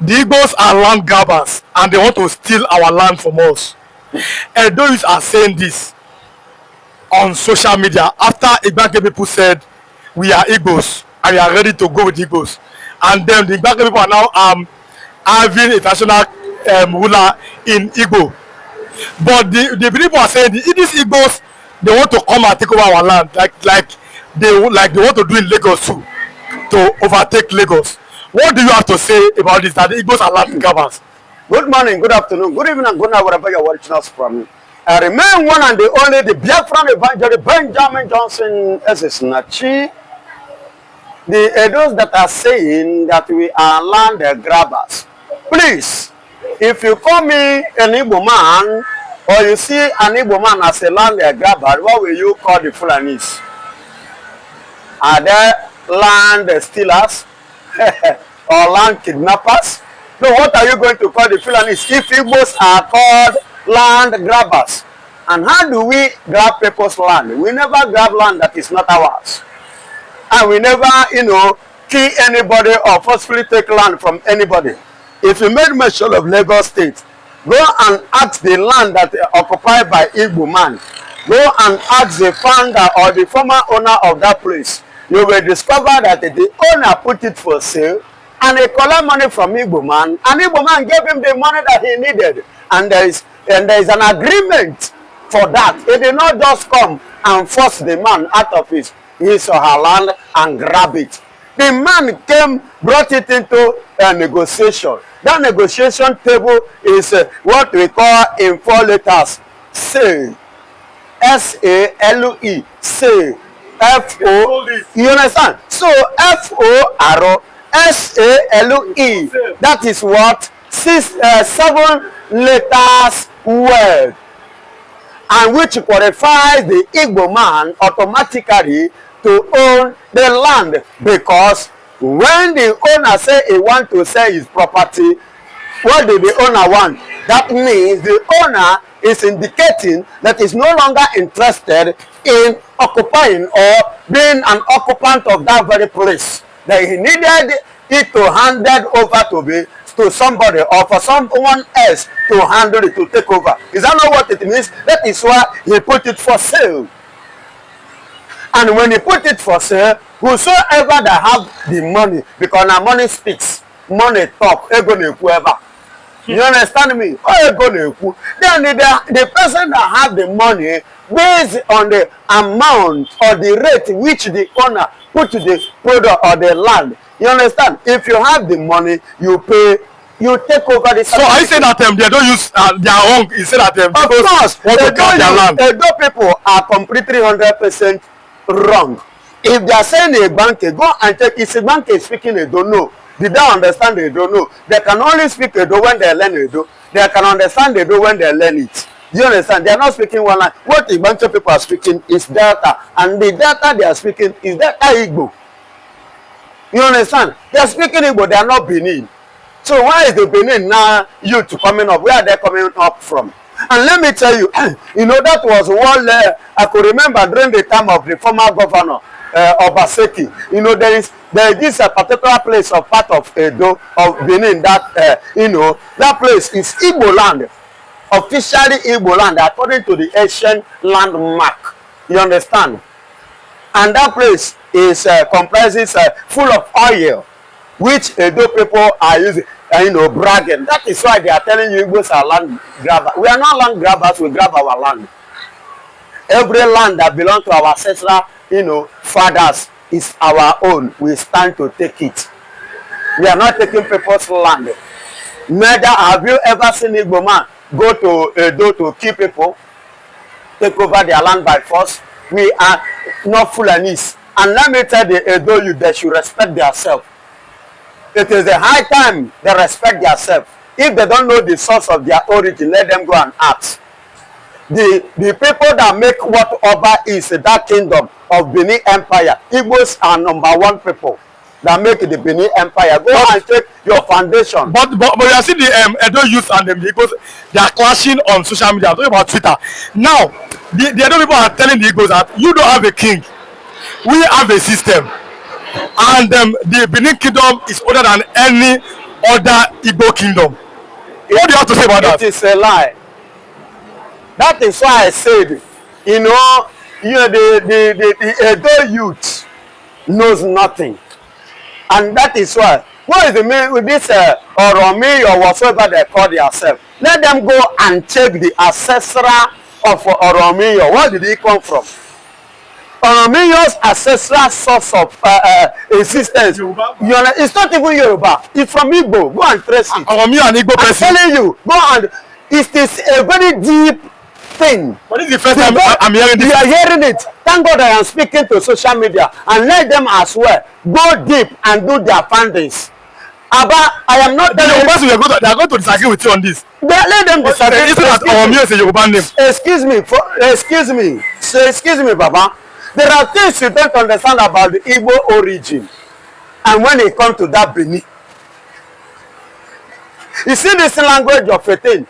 The Igbos are land grabbers and they want to steal our land from us. Edois are saying this on social media after Igbake people said we are Igbos and we are ready to go with Igbos. And then the Igbake people are now having a national ruler in Igbo. But the people are saying these Igbos, they want to come and take over our land like they want to do in Lagos too, to overtake Lagos. What do you have to say about this, that the Igbos are land grabbers? Good morning, good afternoon, good evening, and good night, wherever you're watching us from. I remain one and the only, the Biafra evangelist Benjamin Johnson Nachi. The Edos that are saying that we are land grabbers. Please, if you call me an Igbo man, or you see an Igbo man as a land grabber, what will you call the Fulanis? Are there land stealers or land kidnappers? No, what are you going to call the Fulanis if Igbos are called land grabbers? And how do we grab people's land? We never grab land that is not ours. And we never, kill anybody or forcefully take land from anybody. If you made mention of Lagos State, go and ask the land that is occupied by Igbo man. Go and ask the founder or the former owner of that place. You will discover that the owner put it for sale and he collect money from Igbo man. And Igbo man gave him the money that he needed. And there is an agreement for that. He did not just come and force the man out of his or her land and grab it. The man came, brought it into a negotiation. That negotiation table is what we call in 4 letters, SALE. S-A-L-E, SALE. F-O, you understand? So F-O-R-O, S-A-L-E, that is what 7 letters word, and which qualifies the Igbo man automatically to own the land, because when the owner say he want to sell his property, what did the owner want? That means the owner is indicating that he's no longer interested in occupying or being an occupant of that very place. That he needed it to hand it over to somebody or for someone else to handle it, to take over. Is that not what it means? That is why he put it for sale. And when he put it for sale, whosoever that have the money, because now money speaks, money talk, whoever. You understand me? Then the person that have the money, based on the amount or the rate which the owner put to the product or the land. You understand? If you have the money, you pay, you take over the. So I say that they don't use their own. You say that of course, the people are completely 100% wrong. If they are saying a bank, go and check. If a bank is speaking, they don't know. Did they understand? They don't know. They can only speak Edo when they learn Edo. They can understand Edo when they learn it. Do you understand? They are not speaking one line. What the bunch of people are speaking is Delta, and the Delta they are speaking is Delta Igbo. You understand? They are speaking Igbo. They are not Benin. So why is the Benin now youth coming up? Where are they coming up from? And let me tell you, that was one I could remember during the time of the former governor Obaseki. There is this particular place or part of Edo of Benin that that place is Igbo land, officially Igbo land according to the ancient landmark. You understand? And that place is comprises full of oil, which Edo people are using, bragging. That is why they are telling you Igbos are land grabbers. We are not land grabbers, we grab our land. Every land that belongs to our ancestral, fathers is our own. We stand to take it. We are not taking people's land. Neither have you ever seen Igbo man go to Edo to kill people, take over their land by force. We are not Fulanis. And let me tell the Edo youth, they should respect themselves. It is the high time they respect themselves. If they don't know the source of their origin, let them go and ask. The people that make what Oba is, that kingdom of Benin Empire, Igbos are #1 people that make the Benin Empire. Go and check your foundation. But you see the Edo youth and the Igbos, they are clashing on social media. I'm talking about Twitter. Now, the Edo people are telling the Igbos that you don't have a king. We have a system. And the Benin kingdom is older than any other Igbo kingdom. What do you have to say about that? It is a lie. That is why I said, you know, the Edo youth knows nothing. And that is why, what is the meaning with this Oromi or whatsoever they call themselves? Let them go and check the ancestral of Oromi. Where did he come from? Oromi's ancestral source of existence. It's not even Yoruba. It's from Igbo. Go and trace it. Oromi and Igbo person. I'm telling you, go and. It is a very deep thing. But this is the first time I'm hearing this. You are hearing it. Thank God I am speaking to social media, and let them as well go deep and do their findings. Abba, I am not telling you. They are going to disagree with you on this. Let them disagree. Isn't that Oromi is a Yoruba name? Excuse me, Baba. There are things you don't understand about the Igbo origin. And when it comes to that Benin, you see this language of a thing.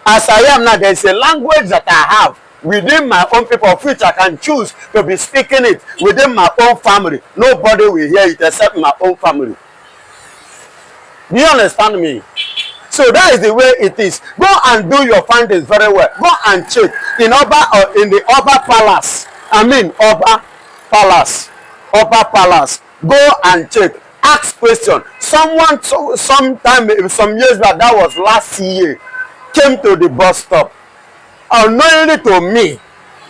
As I am now, there is a language that I have within my own people, of which I can choose to be speaking it within my own family. Nobody will hear it except my own family. Do you understand me? So that is the way it is. Go and do your findings very well. Go and check in the Oba Palace. I mean Oba Palace. Oba Palace. Go and check. Ask question. Someone some years back, that was last year, came to the bus stop, unknowingly to me,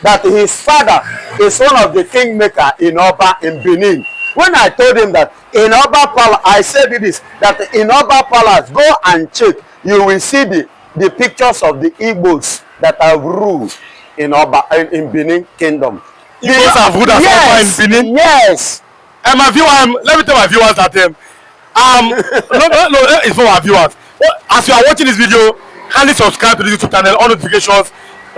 that his father is one of the kingmaker in Oba in Benin. When I told him that in Oba Palace, I said this, that in Oba Palace, go and check, you will see the pictures of the Igbøs that have ruled in Benin Kingdom. Igbøs have ruled as Oba in Benin? Yes. And my viewer, let me tell my viewers that no, it's for our viewers. As you are watching this video, kindly subscribe to the YouTube channel, on notifications.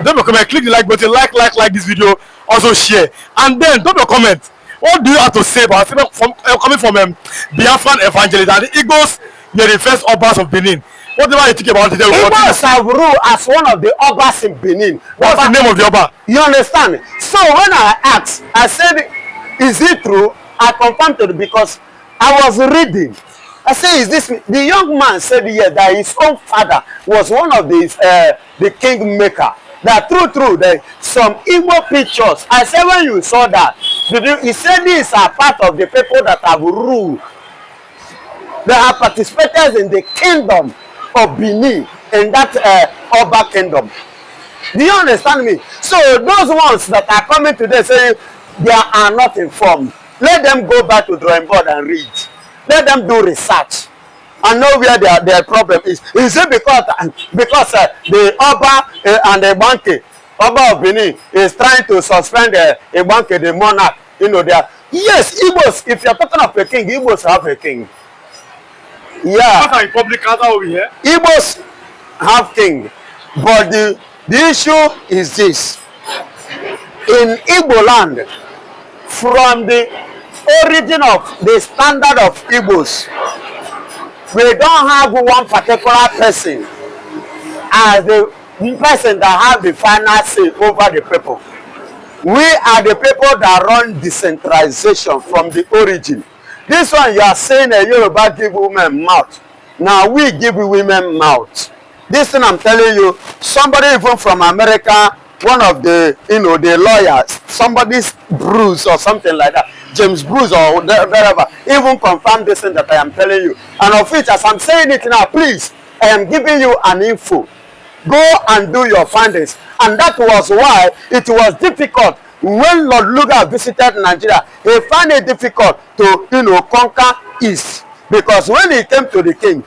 Don't comment, click the like button, like this video, also share. And then don't comment. What do you have to say about coming from Biafran evangelist and the Igbøs? You're the first Obas of Benin. Whatever you think about it, Igbøs have ruled as one of the Obas in Benin. What's the name of the Oba? You understand? So when I asked, I said, is it true? I confirmed it because I was reading. I said, is this me? The young man said yes, that his own father was one of the kingmaker. That true, some Igbo pictures. I said, when you saw that, he said these are part of the people that have ruled. They have participated in the kingdom of Benin, in that Oba kingdom. Do you understand me? So those ones that are coming today saying they are not informed, let them go back to drawing board and read. Let them do research and know where their problem is. Is it because the Oba and the Banke, Oba of Benin, is trying to suspend the Banke, the monarch? You know, they are. Yes, Igbos, if you're talking of a king, Igbos have a king. Yeah. Igbos have king. But the issue is this. In Igbo land, from the origin of the standard of Igbos, we don't have one particular person as the person that have the final say over the people. We are the people that run decentralization from the origin. This one you are saying a Yoruba give women mouth. Now we give women mouth. This thing I'm telling you, somebody even from America, one of the, the lawyers, somebody's Bruce or something like that, James Bruce or whatever, even confirm this thing that I am telling you. And of which, as I'm saying it now, please, I am giving you an info. Go and do your findings. And that was why it was difficult when Lord Lugard visited Nigeria. He found it difficult to, conquer East. Because when he came to the king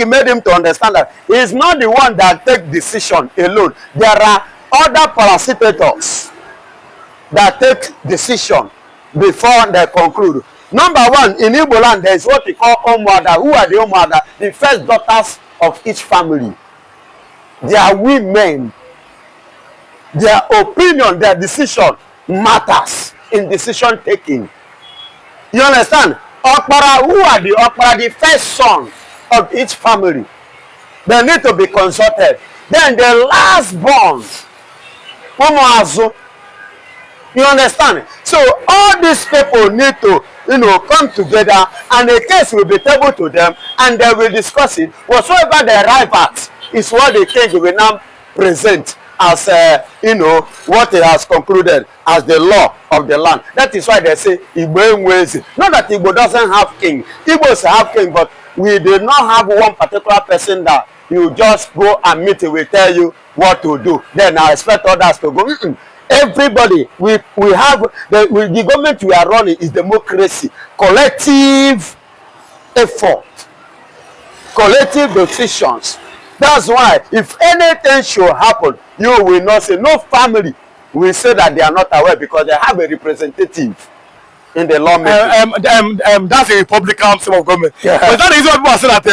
made him to understand that he is not the one that take decision alone. There are other parasitators that take decision before they conclude. Number one, in Igbo land, there is what we call Omwada. Who are the Omwada? The first daughters of each family. They are women. Their opinion, their decision matters in decision taking. You understand? Okpara, who are the Okpara? The first son of each family. They need to be consulted. Then the last born, Umuazu. You understand? So all these people need to come together, and a case will be tabled to them, and they will discuss it. Whatsoever they arrive at is what the king will now present as what he has concluded as the law of the land. That is why they say Igbo ways. Not that Igbo doesn't have king. Igbos have king, but we did not have one particular person that you just go and meet, will tell you what to do. Then I expect others to go. Everybody, we have the government we are running is democracy, collective effort, collective decisions. That's why if anything should happen, you will not say, no family will say that they are not aware, because they have a representative in the lawmaking. That's a Republican system of government. Yeah. But that is what people are saying, that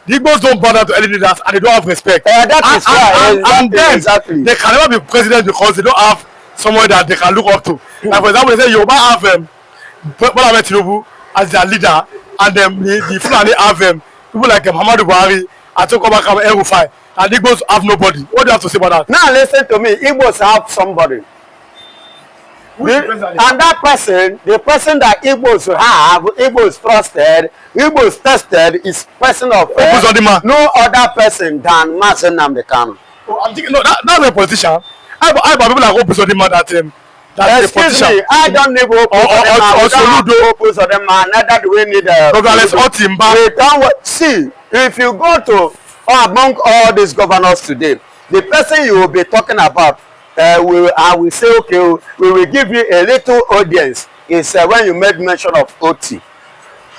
the Igbos don't bother to any leaders and they don't have respect. That is why. And then they can never be president because they don't have someone that they can look up to. Like for example, they say Yoruba have Bola Ahmed Tinubu as their leader, and the Fulani have people like Muhammadu Buhari, Atokoba El-Rufai, and the Igbos have nobody. What do you have to say about that? Now listen to me. Igbos have somebody. And that person, the person that Igbos have, Igbos trusted, Igbos tested, is person of no other person than Mazen Nnamdi Kanu. I'm thinking, no, that's a politician. I people like Opus Odima that excuse me, I don't need Opus Odima, neither do we need see, if you go to among all these governors today, the person you will be talking about, I will say, okay, we will give you a little audience, is when you made mention of OT.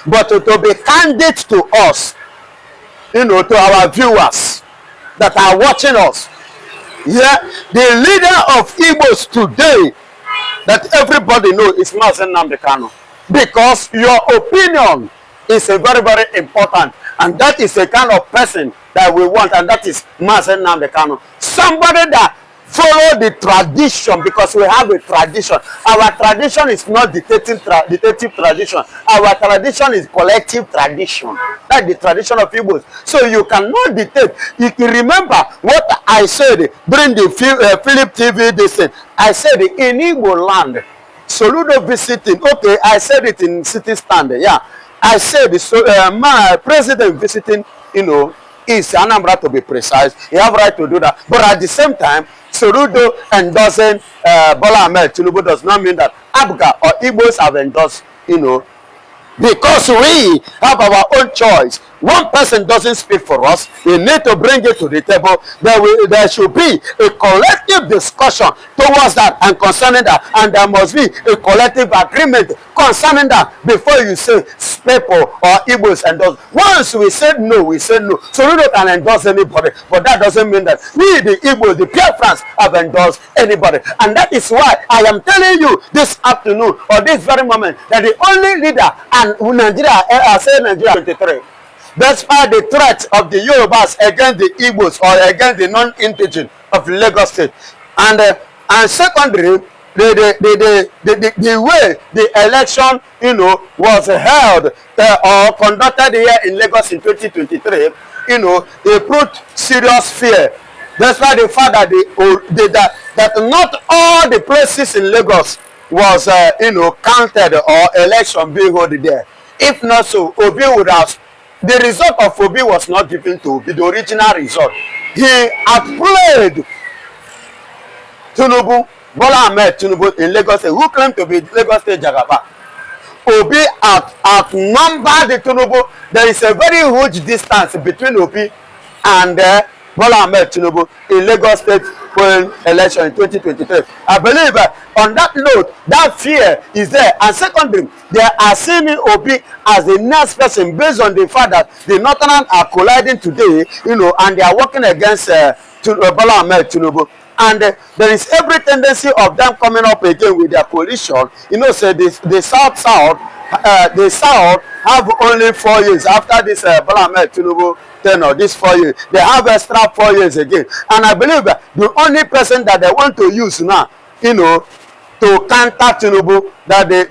But to be candid to us, to our viewers that are watching us, yeah, the leader of Igbos today that everybody knows is Mazen Nnamdi Kanu, because your opinion is a very, very important, and that is the kind of person that we want, and that is Mazen Nnamdi Kanu. Somebody that follow the tradition, because we have a tradition. Our tradition is not dictative tradition. Our tradition is collective tradition. That's the tradition of Igbos. So you cannot dictate. You can remember what I said during the Philip TV descent. I said in Igbo land, Soludo visiting. Okay, I said it in City Stand. Yeah, I said my president visiting, is Anambra, to be precise. You have right to do that. But at the same time, Soludo endorsing Bola Ahmed Tinubu does not mean that Abga or Igbos have endorsed, because we have our own choice. One person doesn't speak for us. We need to bring it to the table. There should be a collective discussion towards that and concerning that, and there must be a collective agreement concerning that before you say people or Igbos endorse. Once we said no, we said no. So we don't endorse anybody, but that doesn't mean that we, the Igbos, the Biafrans, have endorsed anybody. And that is why I am telling you this afternoon or this very moment that the only leader and Nigeria, I say Nigeria 23. Despite the threat of the Yorubas against the Igbos or against the non-indigenous of Lagos State, and secondly, the way the election, was held or conducted here in Lagos in 2023, they put serious fear. Despite the fact that that not all the places in Lagos was, counted or election being held there. If not so, Obi would have. The result of Obi was not given to Obi, the original result. He outplayed Tinubu, Bola Ahmed Tinubu in Lagos State, who claimed to be Lagos State Jagaba. Obi outnumbered the Tinubu. There is a very huge distance between Obi and Bola Ahmed Tinubu in Lagos State election in 2023. I believe on that note, that fear is there. And secondly, they are seeing Obi as the next person based on the fact that the Northerners are colliding today, and they are working against Bola Ahmed Tinubu. And there is every tendency of them coming up again with their coalition. Say the South have only 4 years after this Bola Ahmed Tinubu tenure, this 4 years. They have extra 4 years again. And I believe that the only person that they want to use now, to counter Tinubu, that they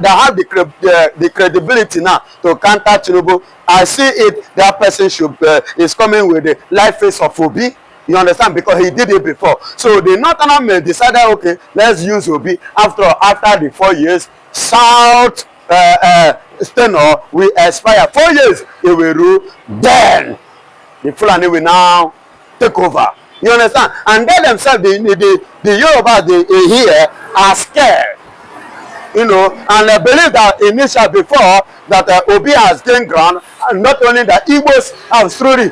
have the credibility now to counter Tinubu. I see it, that person is coming with the life face of Obi. You understand? Because he did it before. So the Northern men decided, okay, let's use Obi after the 4 years. South tenure will expire. 4 years it will rule. Then the Fulani will now take over. You understand? And they themselves, the Yoruba, they here are scared. You know, and I believe that initially before that Obi has gained ground, and not only that, Igbos have truly,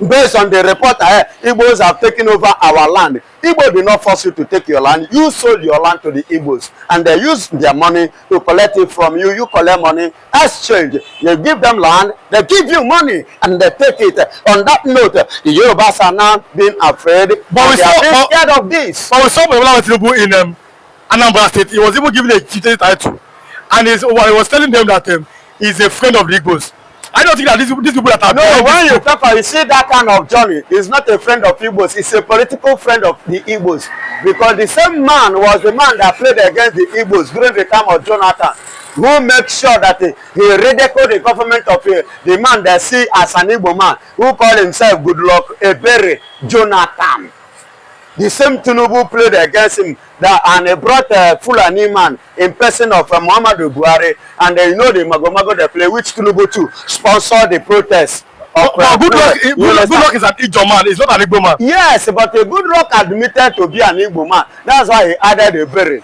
based on the report Igbos have taken over our land. Igbo did not force you to take your land. You sold your land to the Igbos, and they use their money to collect it from you. You collect money, exchange. You give them land, they give you money, and they take it. On that note, the Yorubas are now being afraid. But they are being scared of this. But we saw Tinubu in Anambra State. He was even given a chieftain title, and he was telling them that he's a friend of the Igbos. I don't think that these people that are when you talk about, you see that kind of journey, he's not a friend of Igbos, he's a political friend of the Igbos. Because the same man was the man that played against the Igbos during the time of Jonathan, who made sure that he ridiculed the government of the man they see as an Igbo man, who called himself Goodluck Ebere Jonathan. The same Tinubu played against him, and he brought a Fulani man in person of Muhammadu Buhari, and you know the Magomago they play, which Tinubu too sponsored the protest. Goodluck is an Igbo man, he's not an Igbo man. Yes, but Goodluck admitted to be an Igbo man. That's why he added a berry.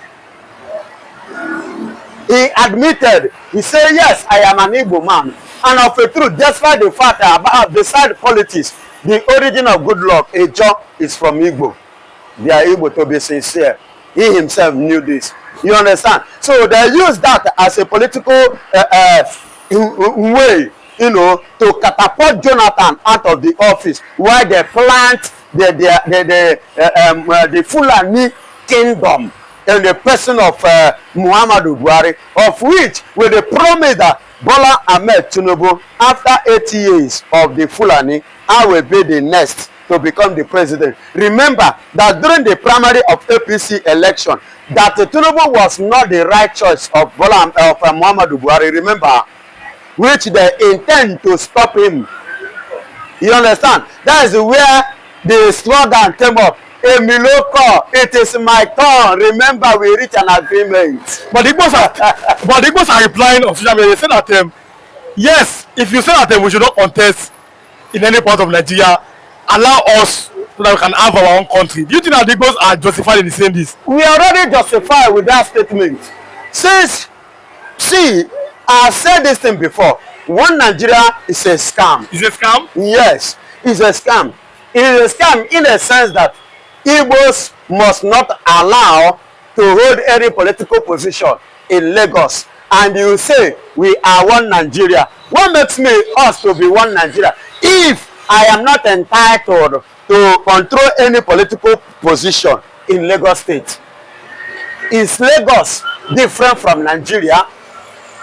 He admitted, he said, yes, I am an Igbo man. And of a truth, despite the fact that beside politics, the origin of Goodluck, Ejo, is from Igbo. They are able to be sincere. He himself knew this. You understand? So they use that as a political way, you know, to catapult Jonathan out of the office, while they plant the Fulani kingdom in the person of Muhammadu Buhari, of which with the promise that Bola Ahmed Tinubu, after 80 years of the Fulani, I will be the next to become the president. Remember that during the primary of APC election, that Tinubu was not the right choice of Muhammadu Buhari. Remember, which they intend to stop him. You understand? That is where the slogan came up. Emiloko, it is my turn. Remember, we reached an agreement. But the Igbos are replying on social media. They say that yes, if you say that we should not contest in any part of Nigeria, allow us so that we can have our own country. Do you think that the Igbos are justified in saying this? We are already justified with that statement. Since, see, I said this thing before. One Nigeria is a scam. Is it a scam? Yes, it's a scam. It is a scam in the sense that Igbos must not allow to hold any political position in Lagos. And you say, we are one Nigeria. What makes me us to be one Nigeria? If I am not entitled to control any political position in Lagos State. Is Lagos different from Nigeria?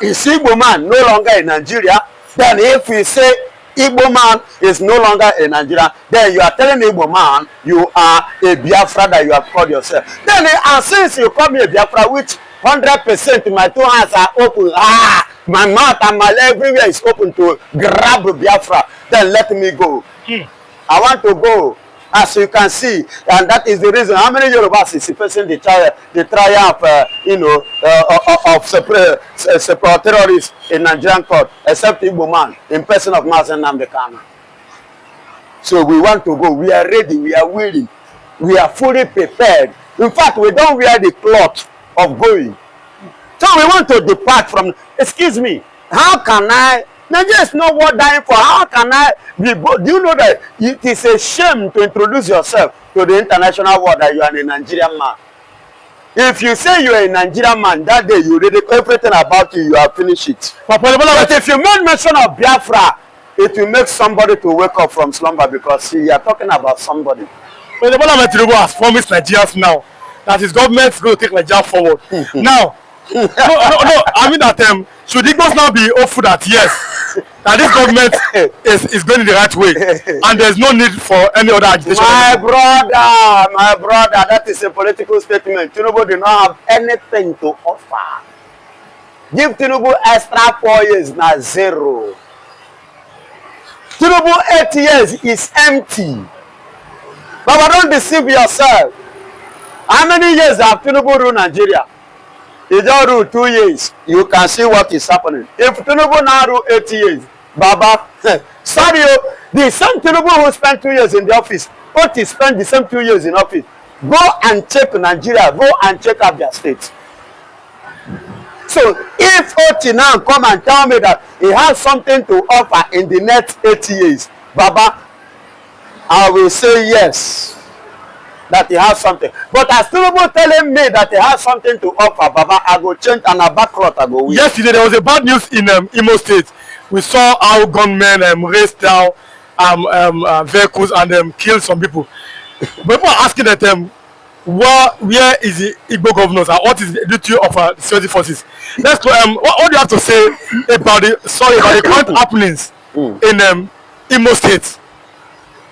Is Igbo man no longer in Nigeria? Then if we say Igbo man is no longer in Nigeria, then you are telling Igbo man you are a Biafra that you have called yourself. Then and since you call me a Biafra, which 100% my two hands are open, my mouth and my leg everywhere is open to grab Biafra, then let me go. I want to go, as you can see, and that is the reason. How many Yorubas is facing the triumph, of separate terrorists in Nigerian court, except Igbo man in person of Mazen Namdekana. So we want to go. We are ready. We are willing. We are fully prepared. In fact, we don't wear the cloth of going. So we want to depart from. Excuse me. How can I? Nigeria is not worth dying for. How can I be? Do you know that it is a shame to introduce yourself to the international world that you are a Nigerian man? If you say you are a Nigerian man, that day you read everything about you, you have finished it. But if you make mention of Biafra, it will make somebody to wake up from slumber because you are talking about somebody. But the Bola Tinubu has promised Nigerians now that his government is going to take Nigeria forward. Now, no, I mean that should Igbos now be hopeful that yes, that this government is going in the right way, and there's no need for any other agitation. My brother, that is a political statement. Tinubu did not have anything to offer. Give Tinubu extra 4 years, now zero. Tinubu 8 years is empty. But don't deceive yourself. How many years have Tinubu ruled Nigeria? He just rule 2 years. You can see what is happening. If Tinubu now rule 8 years, Baba, sorry, the same Tinubu who spent 2 years in the office, Oti spent the same 2 years in office. Go and check Nigeria. Go and check Abia State. So if Oti now come and tell me that he has something to offer in the next 8 years, Baba, I will say yes, that he has something. But as Tinubu telling me that he has something to offer, Baba, I go change and a bankrupt, I go win. Yesterday there was a bad news in Imo State. We saw how gunmen raced down vehicles and killed some people. People are asking that where is the Igbo governors and what is the duty of the security forces? Let's go. What do you have to say about the current happenings in Imo State?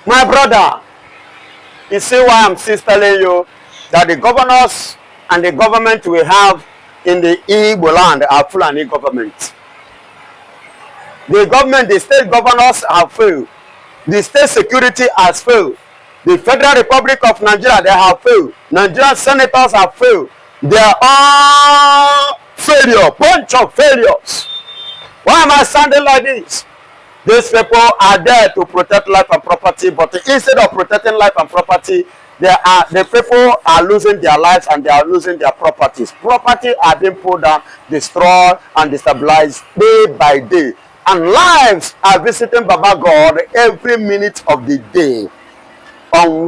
My brother, you see why I'm still telling you that the governors and the government we have in the Igbo land are Fulani government. The government, the state governors have failed. The state security has failed. The Federal Republic of Nigeria, they have failed. Nigerian senators have failed. They are all failure, bunch of failures. Why am I sounding like this? These people are there to protect life and property, but instead of protecting life and property, the people are losing their lives and they are losing their properties. Property are being pulled down, destroyed, and destabilized day by day. And lives are visiting Baba God every minute of the day. On